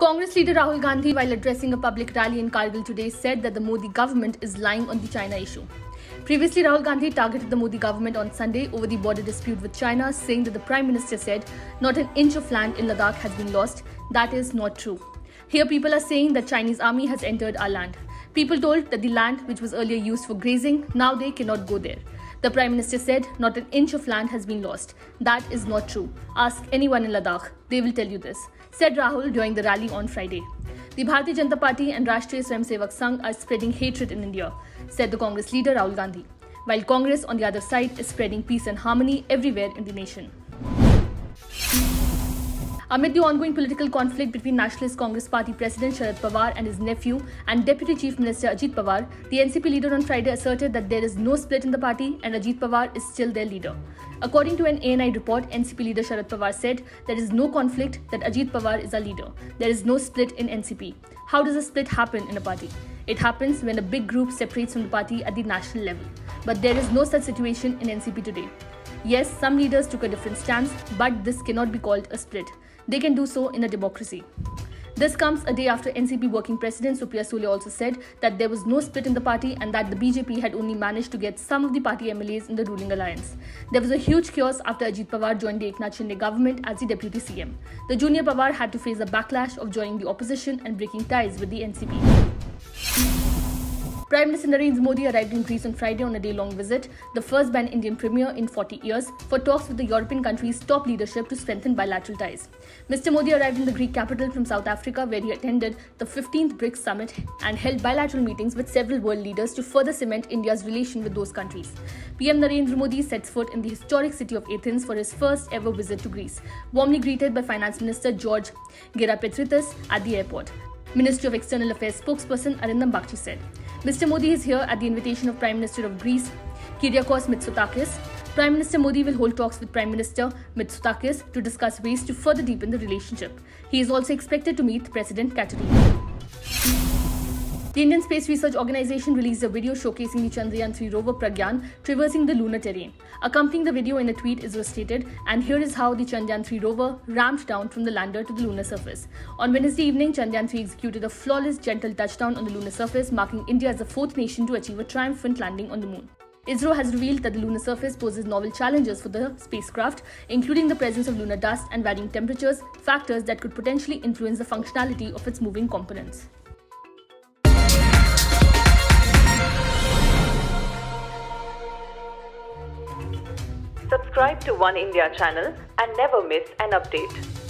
Congress leader Rahul Gandhi, while addressing a public rally in Kargil today, said that the Modi government is lying on the China issue. Previously, Rahul Gandhi targeted the Modi government on Sunday over the border dispute with China, saying that the Prime Minister said not an inch of land in Ladakh has been lost. That is not true. Here people are saying that Chinese army has entered our land. People told that the land which was earlier used for grazing, now they cannot go there. The Prime Minister said not an inch of land has been lost. That is not true. Ask anyone in Ladakh, they will tell you this, said Rahul during the rally on Friday. The Bharatiya Janata Party and Rashtriya Swayamsevak Sangh are spreading hatred in India, said the Congress leader Rahul Gandhi, while Congress on the other side is spreading peace and harmony everywhere in the nation. Amid the ongoing political conflict between Nationalist Congress Party President Sharad Pawar and his nephew and Deputy Chief Minister Ajit Pawar, the NCP leader on Friday asserted that there is no split in the party and Ajit Pawar is still their leader. According to an ANI report, NCP leader Sharad Pawar said there is no conflict, that Ajit Pawar is our leader. There is no split in NCP. How does a split happen in a party? It happens when a big group separates from the party at the national level. But there is no such situation in NCP today. Yes, some leaders took a different stance, but this cannot be called a split. They can do so in a democracy. This comes a day after NCP working president Supriya Sule also said that there was no split in the party and that the BJP had only managed to get some of the party MLAs in the ruling alliance. There was a huge chaos after Ajit Pawar joined the Eknath Shinde government as the deputy CM. The junior Pawar had to face a backlash of joining the opposition and breaking ties with the NCP. Prime Minister Narendra Modi arrived in Greece on Friday on a day-long visit, the first by an Indian premier in 40 years, for talks with the European countries' top leadership to strengthen bilateral ties. Mr. Modi arrived in the Greek capital from South Africa, where he attended the 15th BRICS summit and held bilateral meetings with several world leaders to further cement India's relation with those countries. PM Narendra Modi sets foot in the historic city of Athens for his first ever visit to Greece, warmly greeted by Finance Minister George Gerapetritis at the airport. Ministry of External Affairs spokesperson Arindam Bagchi said, Mr. Modi is here at the invitation of Prime Minister of Greece, Kyriakos Mitsotakis. Prime Minister Modi will hold talks with Prime Minister Mitsotakis to discuss ways to further deepen the relationship. He is also expected to meet President Katerina. The Indian Space Research Organisation released a video showcasing the Chandrayaan-3 rover Pragyan traversing the lunar terrain. Accompanying the video in a tweet is stated, and here is how the Chandrayaan-3 rover ramped down from the lander to the lunar surface. On Wednesday evening, Chandrayaan-3 executed a flawless, gentle touchdown on the lunar surface, marking India as the fourth nation to achieve a triumphant landing on the moon. ISRO has revealed that the lunar surface poses novel challenges for the spacecraft, including the presence of lunar dust and varying temperatures, factors that could potentially influence the functionality of its moving components. Subscribe to One India channel and never miss an update.